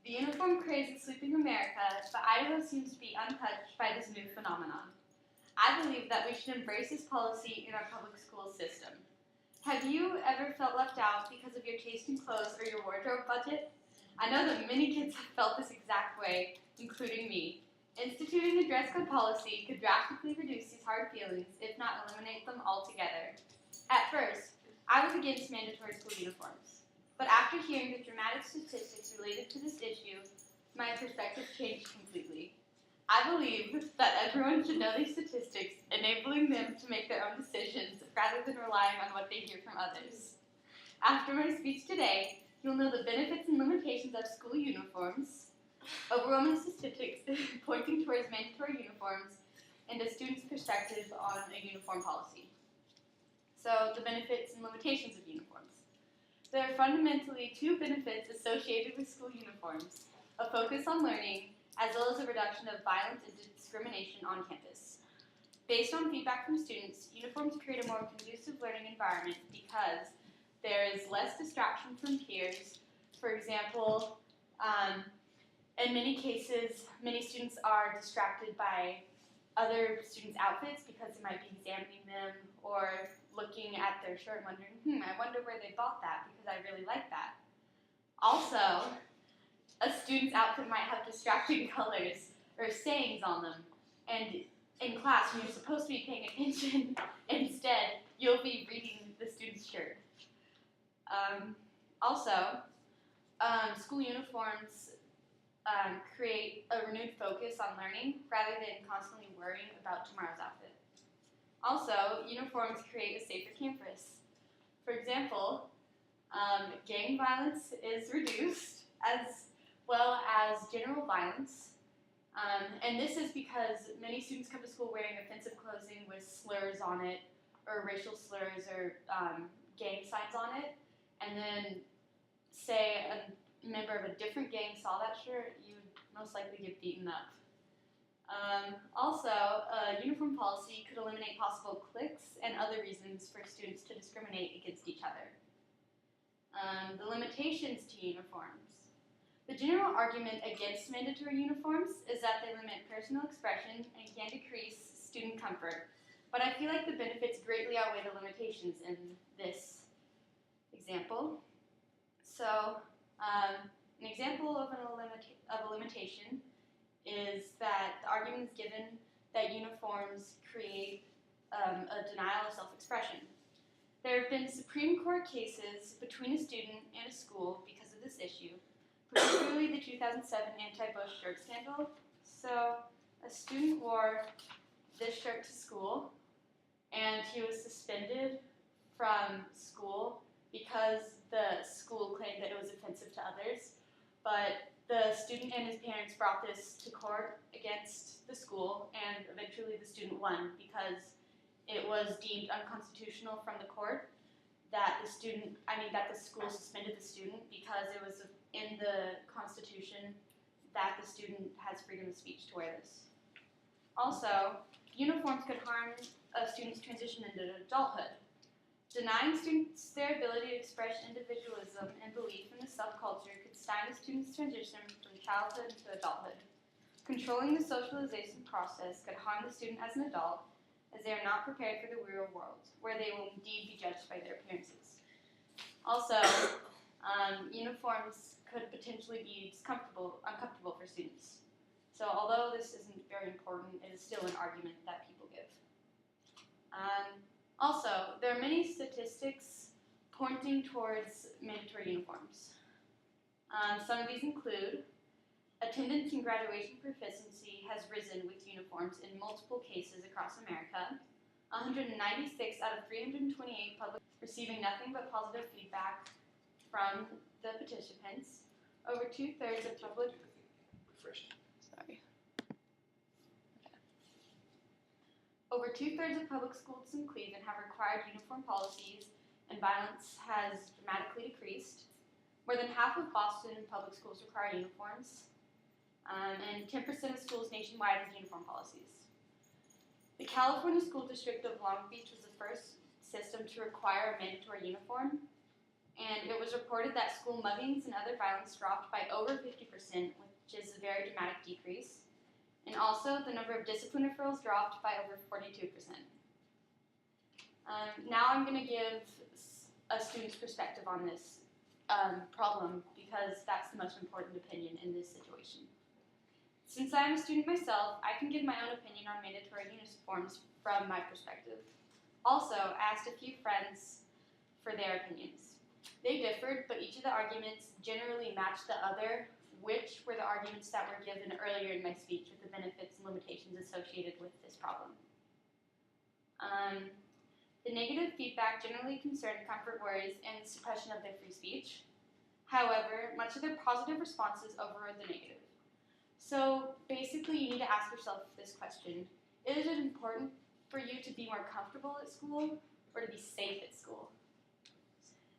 The uniform craze is sweeping America, but Idaho seems to be untouched by this new phenomenon. I believe that we should embrace this policy in our public school system. Have you ever felt left out because of your taste in clothes or your wardrobe budget? I know that many kids have felt this exact way, including me. Instituting a dress code policy could drastically reduce these hard feelings, if not eliminate them altogether. At first, I was against mandatory school uniforms. But after hearing the dramatic statistics related to this issue, my perspective changed completely. I believe that everyone should know these statistics, enabling them to make their own decisions rather than relying on what they hear from others. After my speech today, you'll know the benefits and limitations of school uniforms, overwhelming statistics pointing towards mandatory uniforms, and a student's perspective on a uniform policy. So, the benefits and limitations of uniforms. There are fundamentally two benefits associated with school uniforms: a focus on learning, as well as a reduction of violence and discrimination on campus. Based on feedback from students, uniforms create a more conducive learning environment because there is less distraction from peers. For example, in many cases, many students are distracted by other students' outfits because they might be examining them or looking at their shirt and wondering, I wonder where they bought that because I really like that. Also, a student's outfit might have distracting colors or sayings on them, and in class, when you're supposed to be paying attention, instead, you'll be reading the student's shirt. School uniforms create a renewed focus on learning rather than constantly worrying about tomorrow's outfit. Also, uniforms create a safer campus. For example, gang violence is reduced as well as general violence. And this is because many students come to school wearing offensive clothing with slurs on it, or racial slurs, or gang signs on it. And then, say a member of a different gang saw that shirt, you would most likely get beaten up. A uniform policy could eliminate possible cliques and other reasons for students to discriminate against each other. The limitations to uniforms. The general argument against mandatory uniforms is that they limit personal expression and can decrease student comfort, but I feel like the benefits greatly outweigh the limitations in this example. So, an example of a limitation is that the argument is given that uniforms create a denial of self-expression. There have been Supreme Court cases between a student and a school because of this issue, particularly the 2007 anti-Bush shirt scandal. So a student wore this shirt to school, and he was suspended from school because the school claimed that it was offensive to others. But the student and his parents brought this to court against the school, and eventually the student won because it was deemed unconstitutional from the court that the school suspended the student because it was in the Constitution that the student has freedom of speech to wear this. Also, uniforms could harm a student's transition into adulthood. Denying students their ability to express individualism and belief in the subculture could stymie students' transition from childhood to adulthood. Controlling the socialization process could harm the student as an adult, as they are not prepared for the real world, where they will indeed be judged by their appearances. Also, uniforms could potentially be uncomfortable for students. So although this isn't very important, it is still an argument that people give. Also, there are many statistics pointing towards mandatory uniforms. Some of these include attendance and graduation proficiency has risen with uniforms in multiple cases across America. 196 out of 328 public receiving nothing but positive feedback from the participants. Over two-thirds of public Over two-thirds of public schools in Cleveland have required uniform policies, and violence has dramatically decreased. More than half of Boston public schools require uniforms, and 10% of schools nationwide have uniform policies. The California School District of Long Beach was the first system to require a mandatory uniform. and it was reported that school muggings and other violence dropped by over 50%, which is a very dramatic decrease. And also, the number of discipline referrals dropped by over 42%. Now I'm going to give a student's perspective on this problem because that's the most important opinion in this situation. Since I'm a student myself, I can give my own opinion on mandatory uniforms from my perspective. Also, I asked a few friends for their opinions. They differed, but each of the arguments generally matched the other, which were the arguments that were given earlier in my speech with the benefits and limitations associated with this problem. The negative feedback generally concerned comfort worries and suppression of their free speech. However, much of their positive responses overrode the negative. So basically, you need to ask yourself this question: is it important for you to be more comfortable at school or to be safe at school?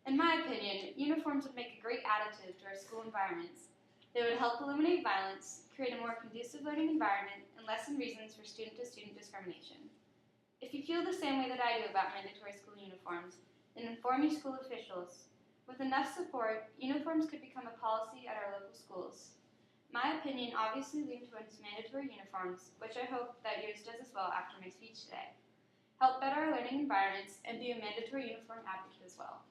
In my opinion, uniforms would make a great additive to our school environments. They would help eliminate violence, create a more conducive learning environment, and lessen reasons for student-to-student discrimination. If you feel the same way that I do about mandatory school uniforms, then inform your school officials. With enough support, uniforms could become a policy at our local schools. My opinion obviously leans towards mandatory uniforms, which I hope that yours does as well after my speech today. Help better our learning environments and be a mandatory uniform advocate as well.